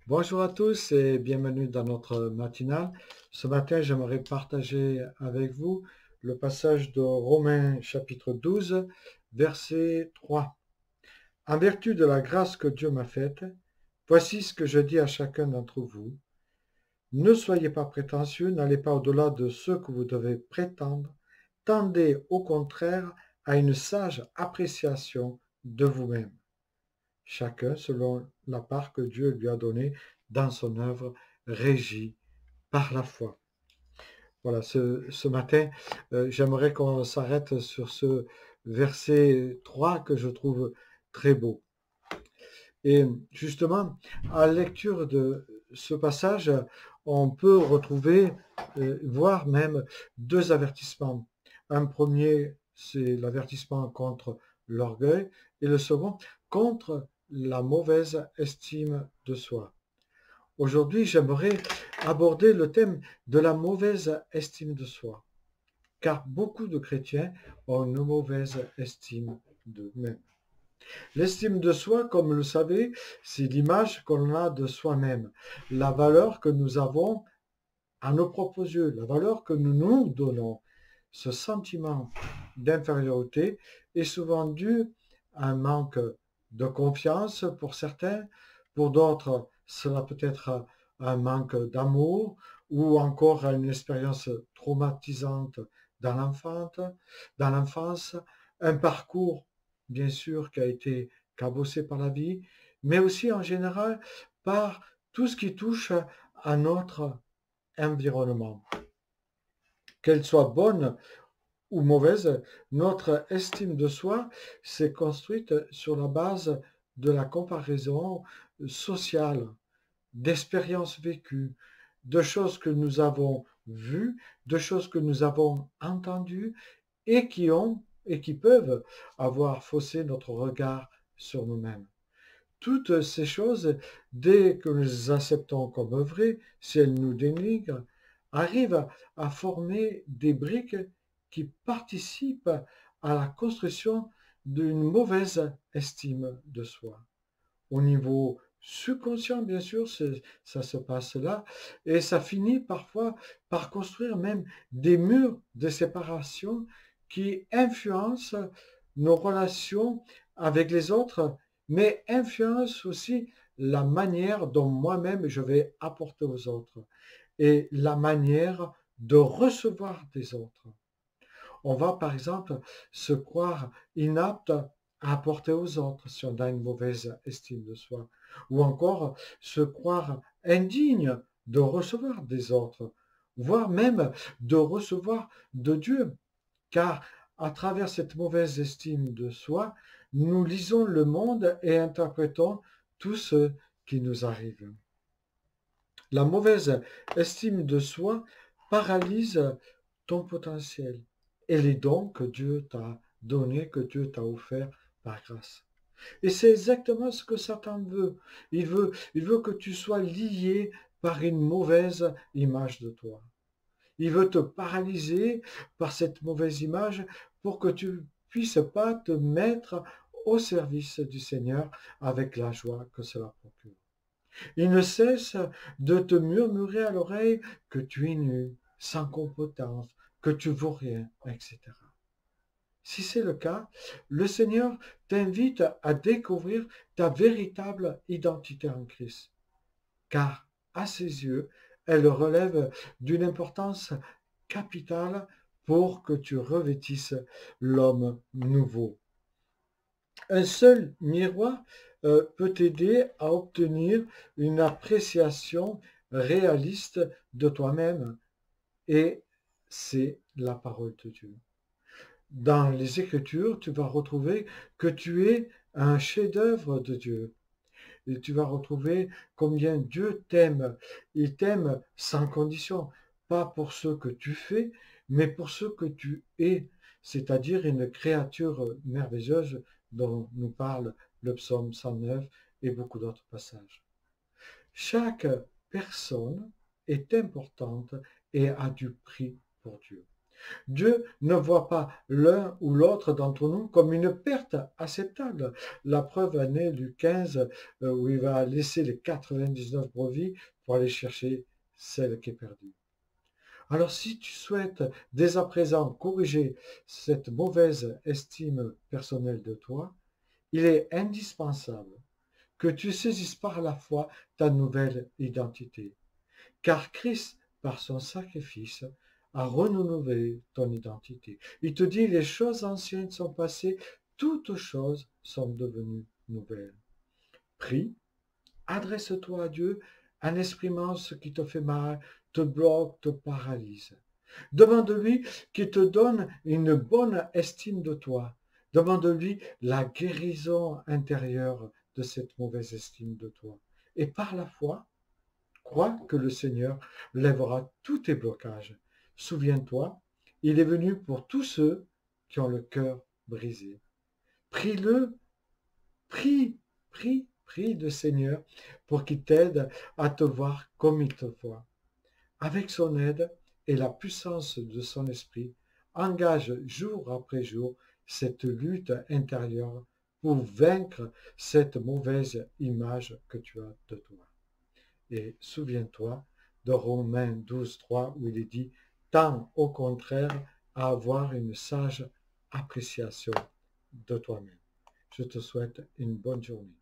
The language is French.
Bonjour à tous et bienvenue dans notre matinale. Ce matin, j'aimerais partager avec vous le passage de Romains chapitre 12, verset 3. En vertu de la grâce que Dieu m'a faite, voici ce que je dis à chacun d'entre vous. Ne soyez pas prétentieux, n'allez pas au-delà de ce que vous devez prétendre, tendez au contraire à une sage appréciation de vous-même, chacun selon la part que Dieu lui a donnée dans son œuvre, régie par la foi. Voilà, ce matin, j'aimerais qu'on s'arrête sur ce verset 3 que je trouve très beau. Et justement, à la lecture de ce passage, on peut retrouver, voire même deux avertissements. Un premier, c'est l'avertissement contre l'orgueil, et le second, contre la mauvaise estime de soi. Aujourd'hui, j'aimerais aborder le thème de la mauvaise estime de soi, car beaucoup de chrétiens ont une mauvaise estime d'eux-mêmes. L'estime de soi, comme vous le savez, c'est l'image qu'on a de soi-même, la valeur que nous avons à nos propres yeux, la valeur que nous nous donnons. Ce sentiment d'infériorité est souvent dû à un manque de confiance pour certains, pour d'autres, cela peut être un manque d'amour ou encore à une expérience traumatisante dans l'enfance, un parcours bien sûr qui a été cabossé par la vie, mais aussi en général par tout ce qui touche à notre environnement. Qu'elle soit bonne ou mauvaise, notre estime de soi s'est construite sur la base de la comparaison sociale, d'expériences vécues, de choses que nous avons vues, de choses que nous avons entendues et qui peuvent avoir faussé notre regard sur nous-mêmes. Toutes ces choses, dès que nous les acceptons comme vraies, si elles nous dénigrent, arrivent à former des briques qui participent à la construction d'une mauvaise estime de soi. Au niveau subconscient, bien sûr, ça se passe là, et ça finit parfois par construire même des murs de séparation qui influencent nos relations avec les autres, mais influencent aussi la manière dont moi-même je vais apporter aux autres et la manière de recevoir des autres. On va par exemple se croire inapte à apporter aux autres si on a une mauvaise estime de soi, ou encore se croire indigne de recevoir des autres, voire même de recevoir de Dieu, car à travers cette mauvaise estime de soi, nous lisons le monde et interprétons tout ce qui nous arrive. La mauvaise estime de soi paralyse ton potentiel et les dons que Dieu t'a donnés, que Dieu t'a offerts par grâce. Et c'est exactement ce que Satan veut. Il veut que tu sois lié par une mauvaise image de toi. Il veut te paralyser par cette mauvaise image pour que tu ne puisses pas te mettre au service du Seigneur avec la joie que cela procure. Il ne cesse de te murmurer à l'oreille que tu es nu, sans compétence, que tu vaux rien, etc. Si c'est le cas, le Seigneur t'invite à découvrir ta véritable identité en Christ, car à ses yeux, elle relève d'une importance capitale pour que tu revêtisses l'homme nouveau. Un seul miroir peut t'aider à obtenir une appréciation réaliste de toi-même, et c'est la parole de Dieu. Dans les Écritures, tu vas retrouver que tu es un chef-d'œuvre de Dieu. Et tu vas retrouver combien Dieu t'aime. Il t'aime sans condition, pas pour ce que tu fais, mais pour ce que tu es, c'est-à-dire une créature merveilleuse dont nous parle le psaume 109 et beaucoup d'autres passages. Chaque personne est importante et a du prix pour Dieu. Dieu ne voit pas l'un ou l'autre d'entre nous comme une perte acceptable. La preuve en est Luc 15, où il va laisser les 99 brebis pour aller chercher celle qui est perdue. Alors si tu souhaites dès à présent corriger cette mauvaise estime personnelle de toi, il est indispensable que tu saisisses par la foi ta nouvelle identité. Car Christ, par son sacrifice, a renouvelé ton identité. Il te dit, les choses anciennes sont passées, toutes choses sont devenues nouvelles. Prie, adresse-toi à Dieu en exprimant ce qui te fait mal, te bloque, te paralyse. Demande-lui qu'il te donne une bonne estime de toi. Demande-lui la guérison intérieure de cette mauvaise estime de toi. Et par la foi, crois que le Seigneur lèvera tous tes blocages. Souviens-toi, il est venu pour tous ceux qui ont le cœur brisé. Prie-le, prie le Seigneur pour qu'il t'aide à te voir comme il te voit. Avec son aide et la puissance de son esprit, engage jour après jour cette lutte intérieure pour vaincre cette mauvaise image que tu as de toi. Et souviens-toi de Romains 12, 3, où il est dit « Tends au contraire à avoir une sage appréciation de toi-même ». Je te souhaite une bonne journée.